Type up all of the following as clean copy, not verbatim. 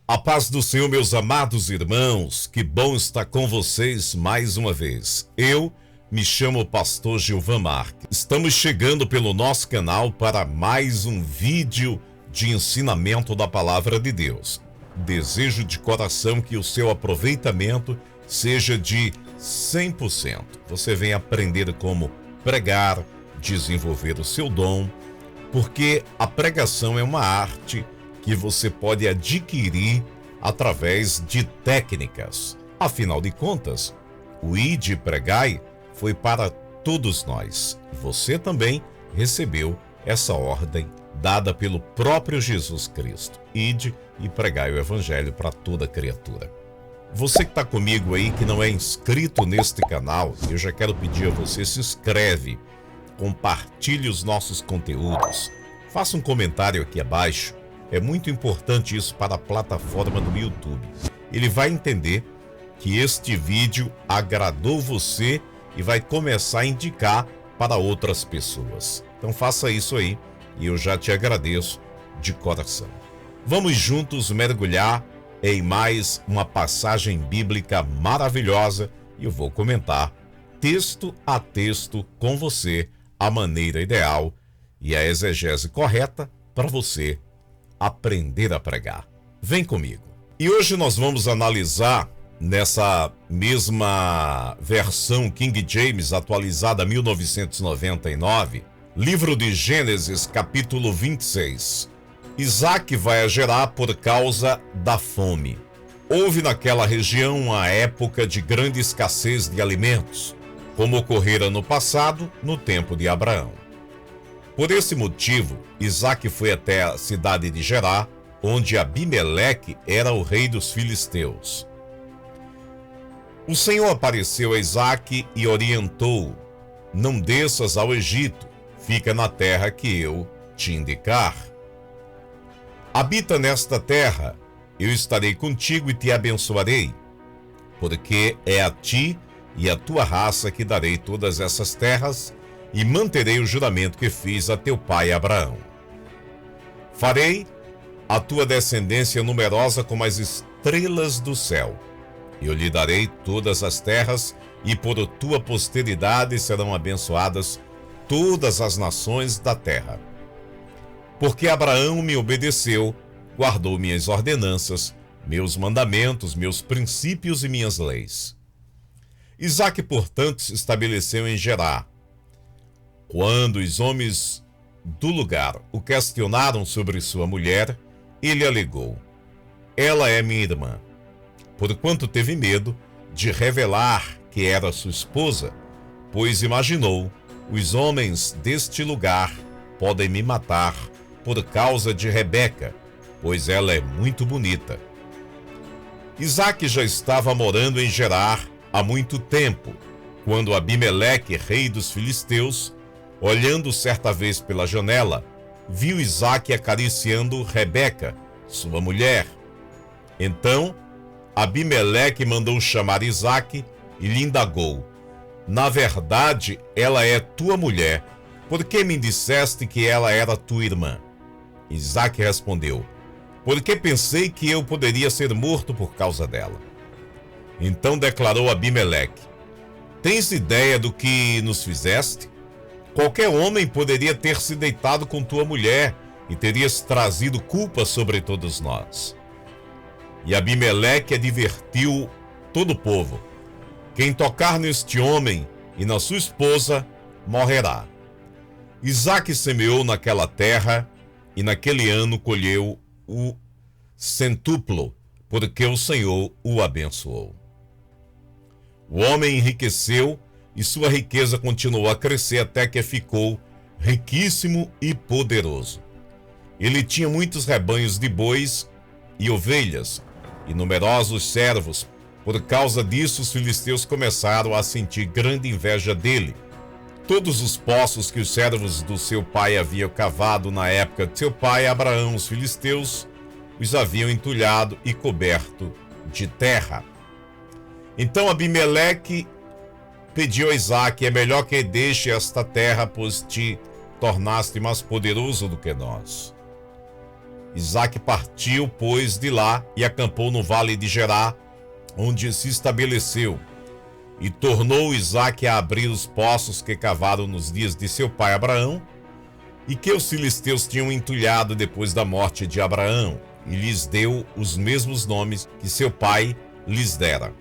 A paz do Senhor, meus amados irmãos, que bom estar com vocês mais uma vez. Eu me chamo Pastor Gilvan Marques. Estamos chegando pelo nosso canal para mais um vídeo de ensinamento da Palavra de Deus. Desejo de coração que o seu aproveitamento seja de 100%. Você vem aprender como pregar, desenvolver o seu dom, porque a pregação é uma arte que você pode adquirir através de técnicas. Afinal de contas, o Ide e Pregai foi para todos nós. Você também recebeu essa ordem dada pelo próprio Jesus Cristo. Ide e pregai o Evangelho para toda criatura. Você que está comigo aí, que não é inscrito neste canal, eu já quero pedir a você, se inscreve, compartilhe os nossos conteúdos, faça um comentário aqui abaixo. É muito importante isso para a plataforma do YouTube. Ele vai entender que este vídeo agradou você e vai começar a indicar para outras pessoas. Então faça isso aí e eu já te agradeço de coração. Vamos juntos mergulhar em mais uma passagem bíblica maravilhosa e eu vou comentar texto a texto com você a maneira ideal e a exegese correta para você aprender a pregar. Vem comigo. E hoje nós vamos analisar nessa mesma versão King James atualizada 1999, livro de Gênesis, capítulo 26. Isaac vai a Gerar por causa da fome. Houve naquela região uma época de grande escassez de alimentos, como ocorrera no passado, no tempo de Abraão. Por esse motivo, Isaac foi até a cidade de Gerar, onde Abimeleque era o rei dos filisteus. O Senhor apareceu a Isaac e orientou: não desças ao Egito, fica na terra que eu te indicar. Habita nesta terra, eu estarei contigo e te abençoarei, porque é a ti e a tua raça que darei todas essas terras, e manterei o juramento que fiz a teu pai Abraão. Farei a tua descendência numerosa como as estrelas do céu. Eu lhe darei todas as terras, e por tua posteridade serão abençoadas todas as nações da terra. Porque Abraão me obedeceu, guardou minhas ordenanças, meus mandamentos, meus princípios e minhas leis. Isaque, portanto, se estabeleceu em Gerar. Quando os homens do lugar o questionaram sobre sua mulher, ele alegou: ela é minha irmã. Porquanto teve medo de revelar que era sua esposa, pois imaginou: os homens deste lugar podem me matar por causa de Rebeca, pois ela é muito bonita. Isaque já estava morando em Gerar há muito tempo, quando Abimeleque, rei dos filisteus, olhando certa vez pela janela, viu Isaque acariciando Rebeca, sua mulher. Então, Abimeleque mandou chamar Isaque e lhe indagou: na verdade, ela é tua mulher. Por que me disseste que ela era tua irmã? Isaque respondeu: porque pensei que eu poderia ser morto por causa dela. Então declarou Abimeleque: tens ideia do que nos fizeste? Qualquer homem poderia ter se deitado com tua mulher e terias trazido culpa sobre todos nós. E Abimeleque advertiu todo o povo: quem tocar neste homem e na sua esposa morrerá. Isaque semeou naquela terra e naquele ano colheu o centuplo, porque o Senhor o abençoou. O homem enriqueceu e sua riqueza continuou a crescer até que ficou riquíssimo e poderoso. Ele tinha muitos rebanhos de bois e ovelhas e numerosos servos. Por causa disso, os filisteus começaram a sentir grande inveja dele. Todos os poços que os servos do seu pai haviam cavado na época de seu pai Abraão, os filisteus, os haviam entulhado e coberto de terra. Então Abimeleque pediu a Isaque: é melhor que deixe esta terra, pois te tornaste mais poderoso do que nós. Isaque partiu, pois, de lá e acampou no vale de Gerá, onde se estabeleceu. E tornou Isaque a abrir os poços que cavaram nos dias de seu pai Abraão, e que os filisteus tinham entulhado depois da morte de Abraão, e lhes deu os mesmos nomes que seu pai lhes dera.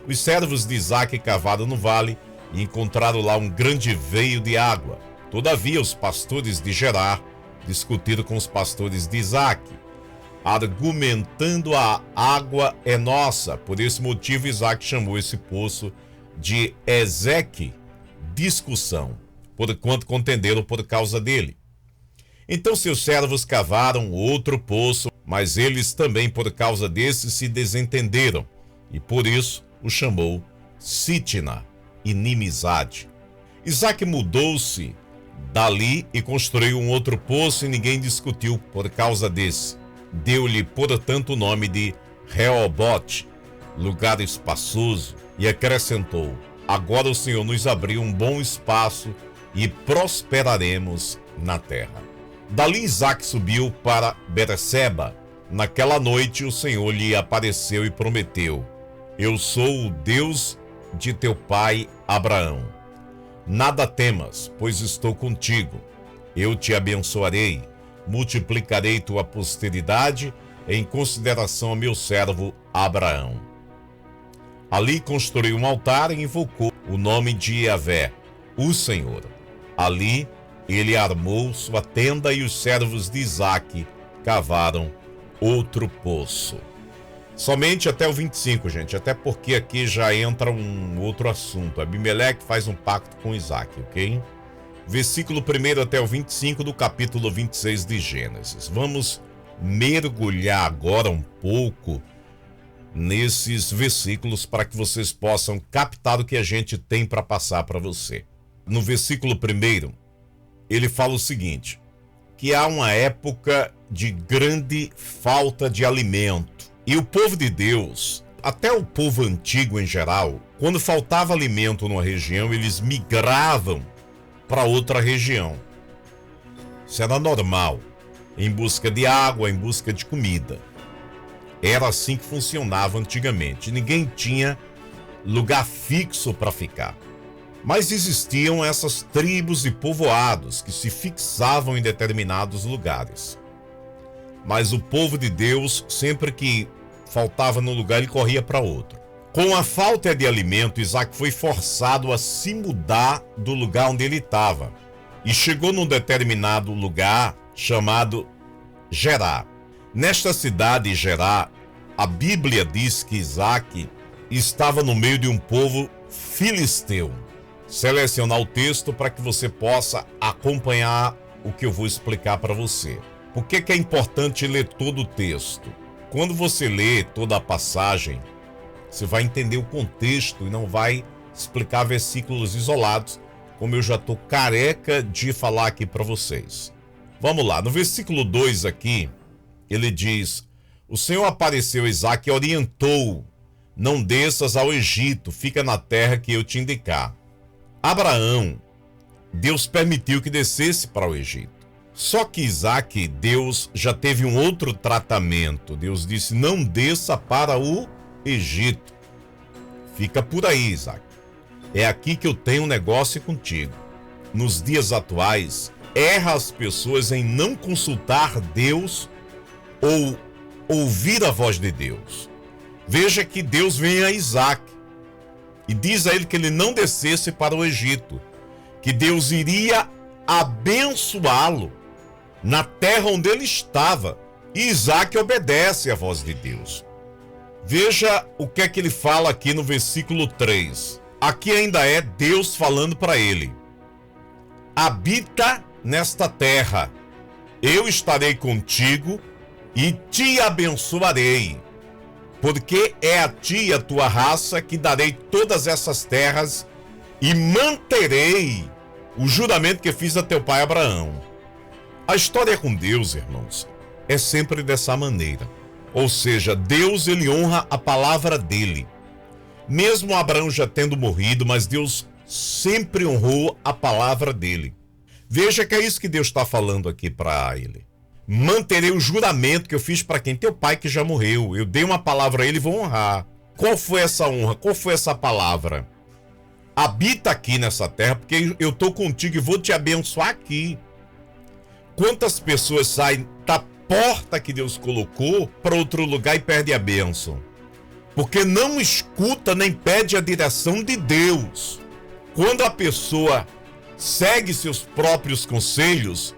Os servos de Isaque cavaram no vale e encontraram lá um grande veio de água. Todavia os pastores de Gerar discutiram com os pastores de Isaque, argumentando: a água é nossa. Por esse motivo Isaque chamou esse poço de Ezeque, discussão, porquanto contenderam por causa dele. Então seus servos cavaram outro poço, mas eles também por causa desse se desentenderam, e por isso o chamou Sitna, inimizade. Isaque mudou-se dali e construiu um outro poço, e ninguém discutiu por causa desse. Deu-lhe, portanto, o nome de Reobote, lugar espaçoso, e acrescentou: agora o Senhor nos abriu um bom espaço e prosperaremos na terra. Dali Isaque subiu para Berseba. Naquela noite o Senhor lhe apareceu e prometeu: eu sou o Deus de teu pai Abraão. Nada temas, pois estou contigo. Eu te abençoarei, multiplicarei tua posteridade em consideração a meu servo Abraão. Ali construiu um altar e invocou o nome de Yahvé, o Senhor. Ali ele armou sua tenda e os servos de Isaque cavaram outro poço. Somente até o 25, gente, até porque aqui já entra um outro assunto. Abimeleque faz um pacto com Isaque, ok? Versículo 1 até o 25 do capítulo 26 de Gênesis. Vamos mergulhar agora um pouco nesses versículos para que vocês possam captar o que a gente tem para passar para você. No versículo 1, ele fala o seguinte: que há uma época de grande falta de alimento. E o povo de Deus, até o povo antigo em geral, quando faltava alimento numa região, eles migravam para outra região. Isso era normal, em busca de água, em busca de comida. Era assim que funcionava antigamente. Ninguém tinha lugar fixo para ficar. Mas existiam essas tribos e povoados que se fixavam em determinados lugares. Mas o povo de Deus, sempre que faltava no lugar, ele corria para outro. Com a falta de alimento, Isaque foi forçado a se mudar do lugar onde ele estava. E chegou num determinado lugar chamado Gerá. Nesta cidade, Gerá, a Bíblia diz que Isaque estava no meio de um povo filisteu. Selecionar o texto para que você possa acompanhar o que eu vou explicar para você. Por que é importante ler todo o texto? Quando você lê toda a passagem, você vai entender o contexto e não vai explicar versículos isolados, como eu já estou careca de falar aqui para vocês. Vamos lá, no versículo 2 aqui, ele diz: o Senhor apareceu a Isaque e orientou: não desças ao Egito, fica na terra que eu te indicar. Abraão, Deus permitiu que descesse para o Egito. Só que Isaque, Deus já teve um outro tratamento. Deus disse: não desça para o Egito. Fica por aí, Isaque. É aqui que eu tenho um negócio contigo. Nos dias atuais, erra as pessoas em não consultar Deus ou ouvir a voz de Deus. Veja que Deus vem a Isaque e diz a ele que ele não descesse para o Egito, que Deus iria abençoá-lo na terra onde ele estava. E Isaque obedece à voz de Deus. Veja o que é que ele fala aqui no versículo 3. Aqui ainda é Deus falando para ele: habita nesta terra, eu estarei contigo e te abençoarei, porque é a ti e a tua raça que darei todas essas terras e manterei o juramento que fiz a teu pai Abraão. A história com Deus, irmãos, é sempre dessa maneira. Ou seja, Deus, ele honra a palavra dele. Mesmo Abraão já tendo morrido, mas Deus sempre honrou a palavra dele. Veja que é isso que Deus está falando aqui para ele. manterei o juramento que eu fiz para quem? Teu pai que já morreu. Eu dei uma palavra a ele e vou honrar. Qual foi essa honra? Qual foi essa palavra? Habita aqui nessa terra, porque eu estou contigo e vou te abençoar aqui. Quantas pessoas saem da porta que Deus colocou para outro lugar e perdem a bênção? Porque não escuta nem pede a direção de Deus. Quando a pessoa segue seus próprios conselhos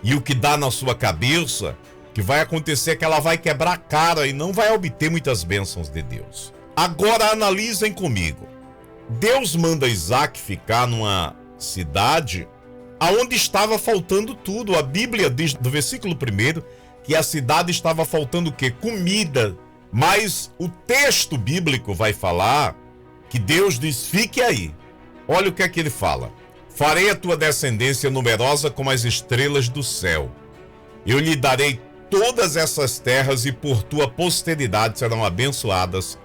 e o que dá na sua cabeça, o que vai acontecer é que ela vai quebrar a cara e não vai obter muitas bênçãos de Deus. Agora analisem comigo. Deus manda Isaac ficar numa cidade aonde estava faltando tudo. A Bíblia diz no versículo 1 que a cidade estava faltando o quê? Comida. Mas o texto bíblico vai falar que Deus diz, fique aí. Olha o que é que ele fala. Farei a tua descendência numerosa como as estrelas do céu. Eu lhe darei todas essas terras e por tua posteridade serão abençoadas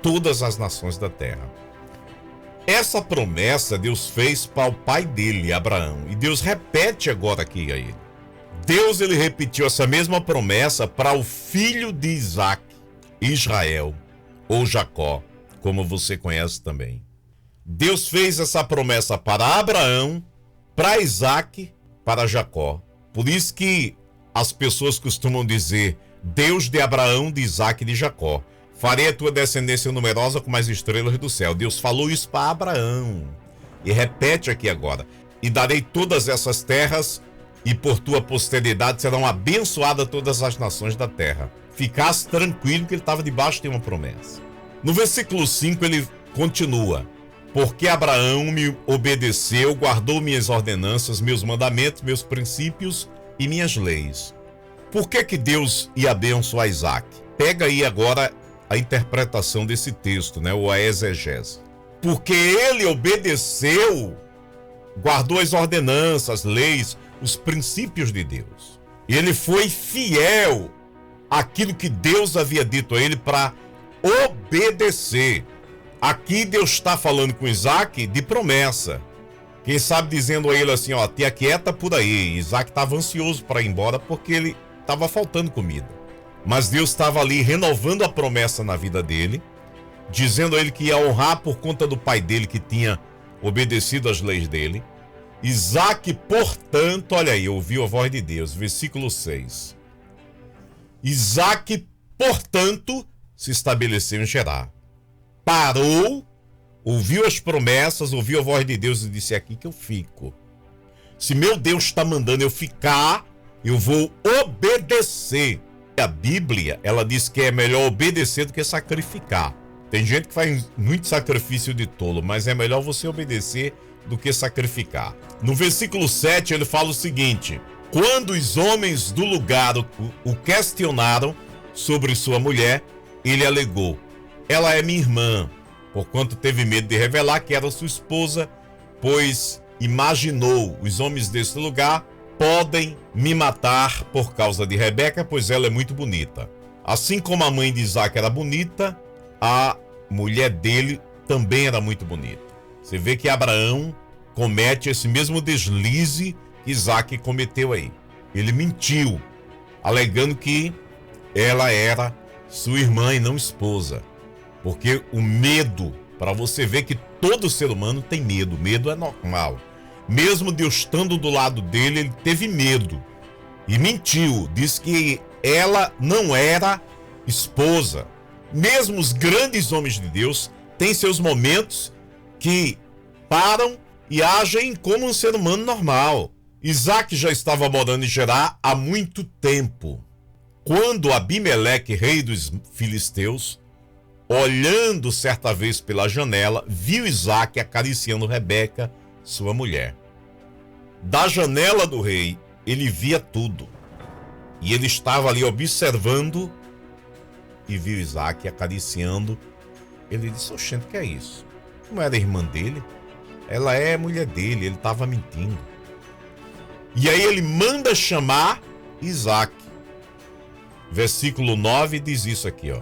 todas as nações da terra. Essa promessa Deus fez para o pai dele, Abraão. E Deus repete agora aqui a ele. Deus ele repetiu essa mesma promessa para o filho de Isaac, Israel, ou Jacó, como você conhece também. Deus fez essa promessa para Abraão, para Isaac, para Jacó. Por isso que as pessoas costumam dizer, Deus de Abraão, de Isaac e de Jacó. Farei a tua descendência numerosa como as estrelas do céu. Deus falou isso para Abraão. E repete aqui agora. E darei todas essas terras, e por tua posteridade serão abençoadas todas as nações da terra. Ficasse tranquilo que ele estava debaixo de uma promessa. No versículo 5 ele continua. Porque Abraão me obedeceu, guardou minhas ordenanças, meus mandamentos, meus princípios e minhas leis. Por que Deus ia abençoar Isaac? Pega aí agora a interpretação desse texto, né? Ou a exegese. Porque ele obedeceu, guardou as ordenanças, leis, os princípios de Deus. E ele foi fiel àquilo que Deus havia dito a ele para obedecer. Aqui Deus está falando com Isaac de promessa. Quem sabe dizendo a ele assim, ó, te aquieta por aí. Isaac estava ansioso para ir embora porque ele estava faltando comida. Mas Deus estava ali renovando a promessa na vida dele, dizendo a ele que ia honrar por conta do pai dele que tinha obedecido às leis dele. Isaac, portanto, olha aí, ouviu a voz de Deus, versículo 6. Isaac, portanto, se estabeleceu em Gerar. Parou, ouviu as promessas, ouviu a voz de Deus e disse, é aqui que eu fico. Se meu Deus está mandando eu ficar, eu vou obedecer. A Bíblia, ela diz que é melhor obedecer do que sacrificar. Tem gente que faz muito sacrifício de tolo, mas é melhor você obedecer do que sacrificar. No versículo 7 ele fala o seguinte, quando os homens do lugar o questionaram sobre sua mulher, ele alegou, ela é minha irmã, porquanto teve medo de revelar que era sua esposa, pois imaginou, os homens desse lugar podem me matar por causa de Rebeca, pois ela é muito bonita. Assim como a mãe de Isaac era bonita, a mulher dele também era muito bonita. Você vê que Abraão comete esse mesmo deslize que Isaac cometeu aí. Ele mentiu, alegando que ela era sua irmã e não esposa. Porque o medo, para você ver que todo ser humano tem medo, medo é normal. Mesmo Deus estando do lado dele, ele teve medo e mentiu, disse que ela não era esposa. Mesmo os grandes homens de Deus têm seus momentos que param e agem como um ser humano normal. Isaac já estava morando em Gerar há muito tempo. Quando Abimeleque, rei dos filisteus, olhando certa vez pela janela, viu Isaac acariciando Rebeca, sua mulher. Da janela do rei, ele via tudo. E ele estava ali observando e viu Isaac acariciando. Ele disse, oxente, o que é isso? Não era irmã dele? Ela é mulher dele, ele estava mentindo. E aí ele manda chamar Isaac. Versículo 9 diz isso aqui, ó.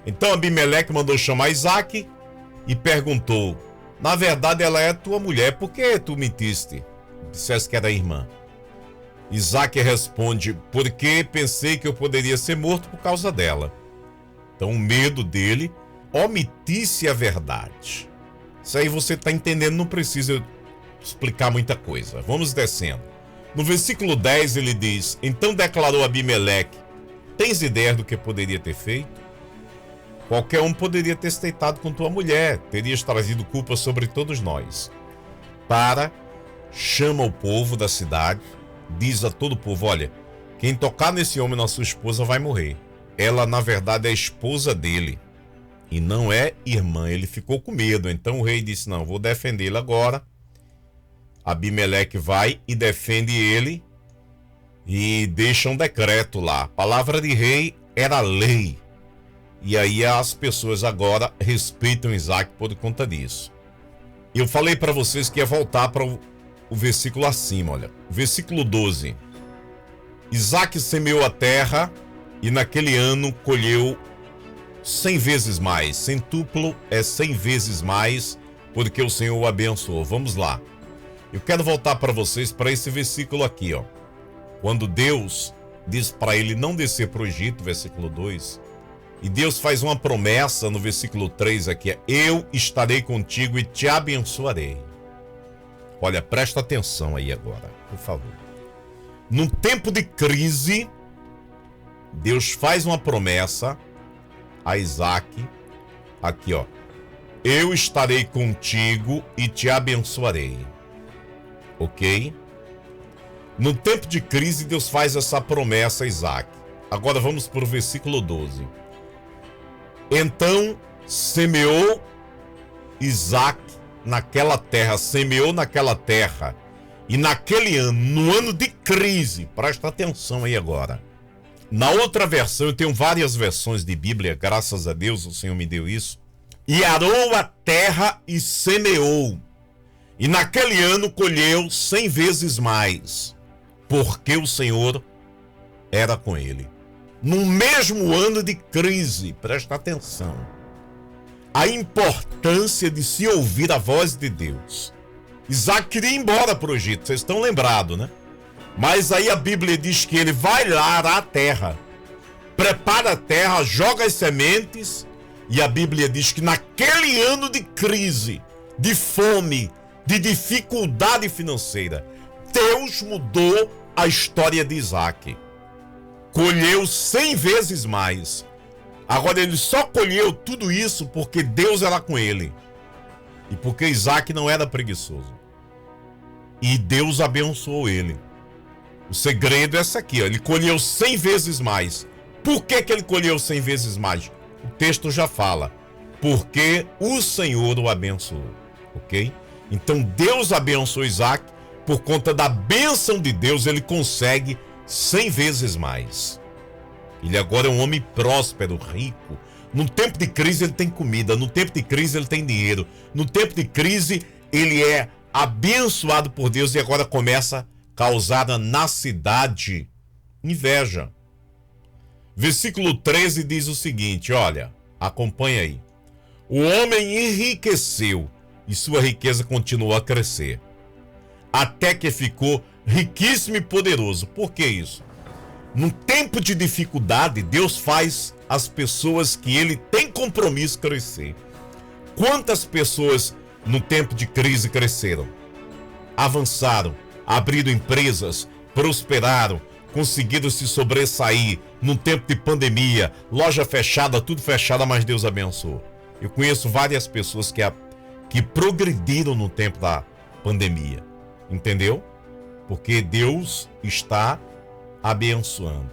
Então Abimeleque mandou chamar Isaac e perguntou, na verdade ela é tua mulher, por que tu mentiste? Disseste que era irmã. Isaac responde: porque pensei que eu poderia ser morto por causa dela. Então o medo dele omitisse a verdade. Isso aí você está entendendo, não precisa explicar muita coisa. Vamos descendo. No versículo 10 ele diz: então declarou Abimeleque: tens ideia do que poderia ter feito? Qualquer um poderia ter se deitado com tua mulher, terias trazido culpa sobre todos nós. Chama o povo da cidade, diz a todo o povo: olha, quem tocar nesse homem, nossa esposa, vai morrer. Ela, na verdade, é a esposa dele e não é irmã. Ele ficou com medo, então o rei disse: não, vou defendê-lo agora. Abimeleque vai e defende ele e deixa um decreto lá. A palavra de rei era lei. E aí as pessoas agora respeitam Isaac por conta disso. Eu falei para vocês que ia voltar para o versículo acima, olha. Versículo 12. Isaac semeou a terra e naquele ano colheu 100 vezes mais. Centúplo é 100 vezes mais, porque o Senhor o abençoou. Vamos lá. Eu quero voltar para vocês para esse versículo aqui, ó. Quando Deus diz para ele não descer para o Egito, versículo 2. E Deus faz uma promessa no versículo 3 aqui: eu estarei contigo e te abençoarei. Olha, presta atenção aí agora, por favor. Num tempo de crise, Deus faz uma promessa a Isaac, aqui ó: eu estarei contigo e te abençoarei. Ok? No tempo de crise, Deus faz essa promessa a Isaac. Agora vamos para o versículo 12. Então semeou Isaac naquela terra, e naquele ano, no ano de crise, presta atenção aí agora. Na outra versão, eu tenho várias versões de Bíblia, graças a Deus o Senhor me deu isso. E arou a terra e semeou, e naquele ano colheu 100 vezes mais, porque o Senhor era com ele. No mesmo ano de crise, presta atenção, a importância de se ouvir a voz de Deus. Isaac queria ir embora para o Egito, vocês estão lembrados, né? Mas aí a Bíblia diz que ele vai lá arar a terra, prepara a terra, joga as sementes, e a Bíblia diz que naquele ano de crise, de fome, de dificuldade financeira, Deus mudou a história de Isaac. Colheu 100 vezes mais. Agora ele só colheu tudo isso porque Deus era com ele. E porque Isaac não era preguiçoso. E Deus abençoou ele. O segredo é esse aqui, ó. Ele colheu 100 vezes mais. Por que ele colheu 100 vezes mais? O texto já fala. Porque o Senhor o abençoou. Ok? Então Deus abençoou Isaac. Por conta da bênção de Deus, ele consegue 100 vezes mais. Ele agora é um homem próspero, rico. No tempo de crise ele tem comida, no tempo de crise ele tem dinheiro, no tempo de crise ele é abençoado por Deus e agora começa a causar na cidade inveja. Versículo 13 diz o seguinte, olha, acompanha aí. O homem enriqueceu e sua riqueza continuou a crescer, até que ficou riquíssimo e poderoso. Por que isso? Num tempo de dificuldade, Deus faz as pessoas que ele tem compromisso crescer. Quantas pessoas no tempo de crise cresceram? Avançaram, abriram empresas, prosperaram, conseguiram se sobressair num tempo de pandemia, loja fechada, tudo fechado, mas Deus abençoou. Eu conheço várias pessoas que progrediram no tempo da pandemia. Entendeu? Porque Deus está abençoando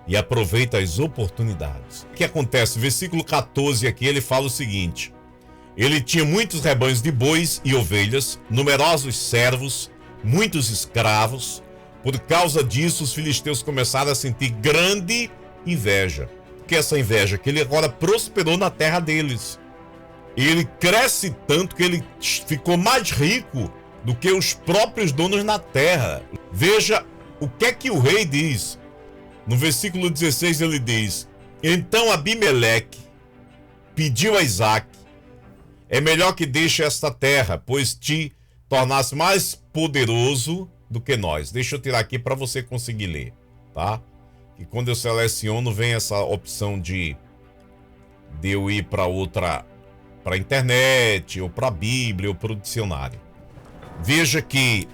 e aproveita as oportunidades. O que acontece? Versículo 14 aqui, ele fala o seguinte: ele tinha muitos rebanhos de bois e ovelhas, numerosos servos, muitos escravos. Por causa disso, os filisteus começaram a sentir grande inveja. O que é essa inveja? Que ele agora prosperou na terra deles. E ele cresce tanto que ele ficou mais rico do que os próprios donos na terra. Veja o que é que o rei diz. No versículo 16 ele diz: então Abimeleque pediu a Isaac: é melhor que deixe esta terra, pois te tornasse mais poderoso do que nós. Deixa eu tirar aqui para você conseguir ler, tá? E quando eu seleciono, vem essa opção de eu ir para a internet, ou para a Bíblia, ou para o dicionário. Veja que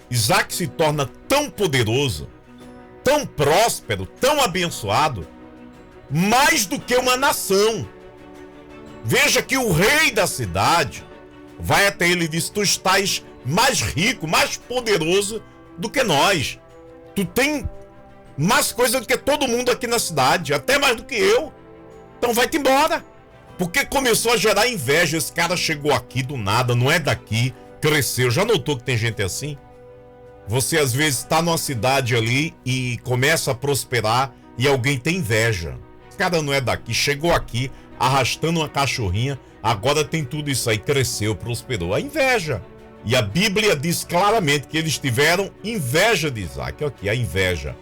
Isaac se torna tão poderoso, tão próspero, tão abençoado, mais do que uma nação. Veja que o rei da cidade vai até ele e diz: tu estás mais rico, mais poderoso do que nós. Tu tem mais coisa do que todo mundo aqui na cidade, até mais do que eu. Então vai-te embora. Porque começou a gerar inveja. Esse cara chegou aqui do nada, não é daqui, cresceu. Já notou que tem gente assim? Você às vezes está numa cidade ali e começa a prosperar e alguém tem inveja. Esse cara não é daqui, chegou aqui arrastando uma cachorrinha, agora tem tudo isso aí, cresceu, prosperou. A inveja. E a Bíblia diz claramente que eles tiveram inveja de Isaac. Olha aqui, a inveja.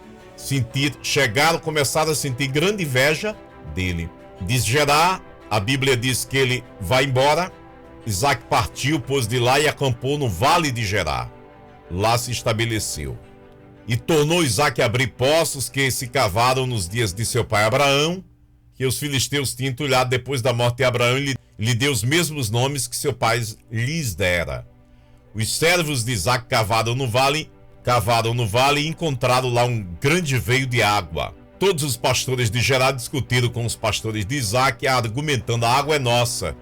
Começaram a sentir grande inveja dele. Diz Gerar, a Bíblia diz que ele vai embora. Isaac partiu, pôs de lá e acampou no vale de Gerar. Lá se estabeleceu. E tornou Isaac a abrir poços que se cavaram nos dias de seu pai Abraão, que os filisteus tinham entulhado depois da morte de Abraão, e lhe deu os mesmos nomes que seu pai lhes dera. Os servos de Isaac cavaram no vale e encontraram lá um grande veio de água. Todos os pastores de Gerar discutiram com os pastores de Isaac, argumentando: a água é nossa.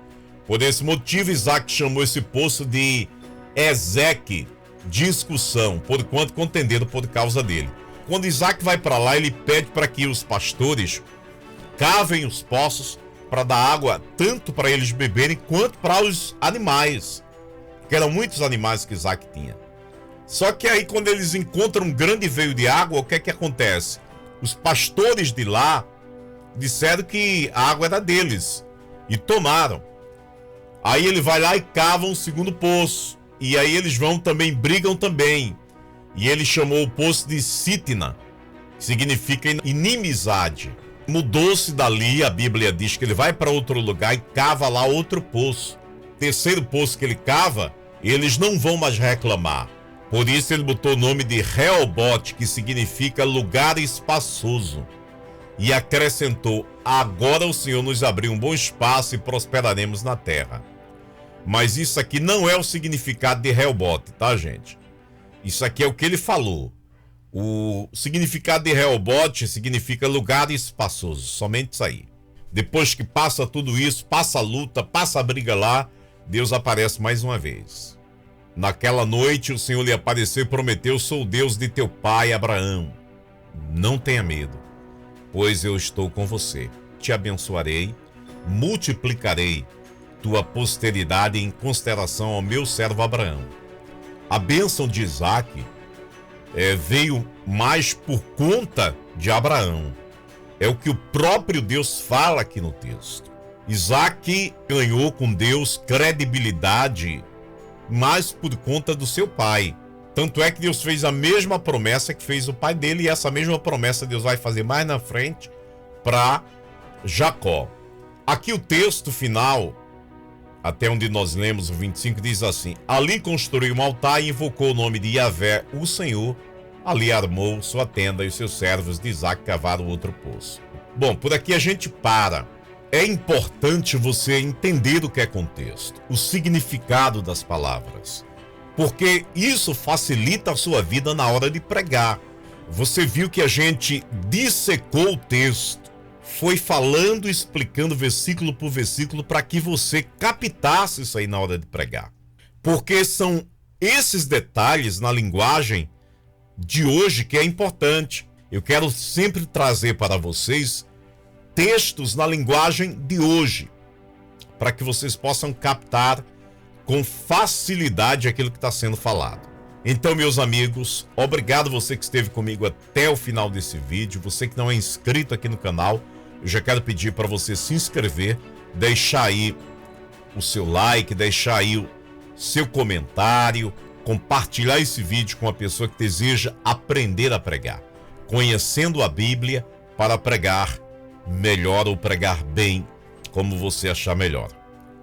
Por esse motivo, Isaac chamou esse poço de Ezeque, discussão, porquanto contenderam por causa dele. Quando Isaac vai para lá, ele pede para que os pastores cavem os poços para dar água tanto para eles beberem quanto para os animais, porque eram muitos animais que Isaac tinha. Só que aí, quando eles encontram um grande veio de água, o que é que acontece? Os pastores de lá disseram que a água era deles e tomaram. Aí ele vai lá e cava um segundo poço. E aí eles vão também, brigam também. E ele chamou o poço de Sitna, que significa inimizade. Mudou-se dali, a Bíblia diz que ele vai para outro lugar e cava lá outro poço. Terceiro poço que ele cava, eles não vão mais reclamar. Por isso ele botou o nome de Rehobote, que significa lugar espaçoso. E acrescentou: agora o Senhor nos abriu um bom espaço e prosperaremos na terra. Mas isso aqui não é o significado de Rehobote, tá, gente? Isso aqui é o que ele falou. O significado de Rehobote significa lugar espaçoso, somente isso aí. Depois que passa tudo isso, passa a luta, passa a briga lá, Deus aparece mais uma vez. Naquela noite o Senhor lhe apareceu e prometeu: sou o Deus de teu pai Abraão. Não tenha medo, pois eu estou com você. Te abençoarei, multiplicarei tua posteridade em consideração ao meu servo Abraão. A bênção de Isaac veio mais por conta de Abraão. É o que o próprio Deus fala aqui no texto. Isaac ganhou com Deus credibilidade mais por conta do seu pai. Tanto é que Deus fez a mesma promessa que fez o pai dele, e essa mesma promessa Deus vai fazer mais na frente para Jacó. Aqui o texto final, até onde nós lemos, o 25, diz assim: ali construiu um altar e invocou o nome de Yahvé, o Senhor. Ali armou sua tenda e os seus servos de Isaac cavaram outro poço. Bom, por aqui a gente para. É importante você entender o que é contexto, o significado das palavras, porque isso facilita a sua vida na hora de pregar. Você viu que a gente dissecou o texto, foi falando, explicando versículo por versículo para que você captasse isso aí na hora de pregar. Porque são esses detalhes na linguagem de hoje que é importante. Eu quero sempre trazer para vocês textos na linguagem de hoje, para que vocês possam captar com facilidade aquilo que está sendo falado. Então, meus amigos, obrigado você que esteve comigo até o final desse vídeo. Você que não é inscrito aqui no canal, eu já quero pedir para você se inscrever, deixar aí o seu like, deixar aí o seu comentário, compartilhar esse vídeo com uma pessoa que deseja aprender a pregar, conhecendo a Bíblia para pregar melhor ou pregar bem, como você achar melhor.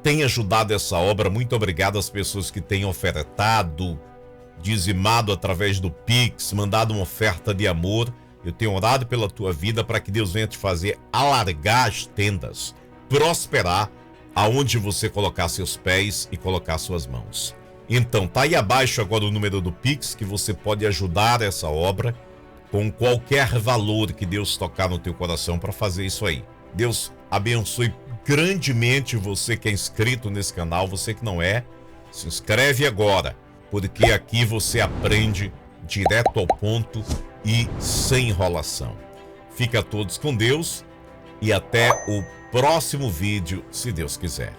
Tem ajudado essa obra, muito obrigado às pessoas que têm ofertado dizimado através do Pix, mandado uma oferta de amor. Eu tenho orado pela tua vida para que Deus venha te fazer alargar as tendas, prosperar aonde você colocar seus pés e colocar suas mãos. Então, tá aí abaixo agora o número do Pix, que você pode ajudar essa obra com qualquer valor que Deus tocar no teu coração para fazer isso aí. Deus abençoe grandemente você que é inscrito nesse canal, você que não é, se inscreve agora, porque aqui você aprende direto ao ponto e sem enrolação. Fica todos com Deus e até o próximo vídeo, se Deus quiser.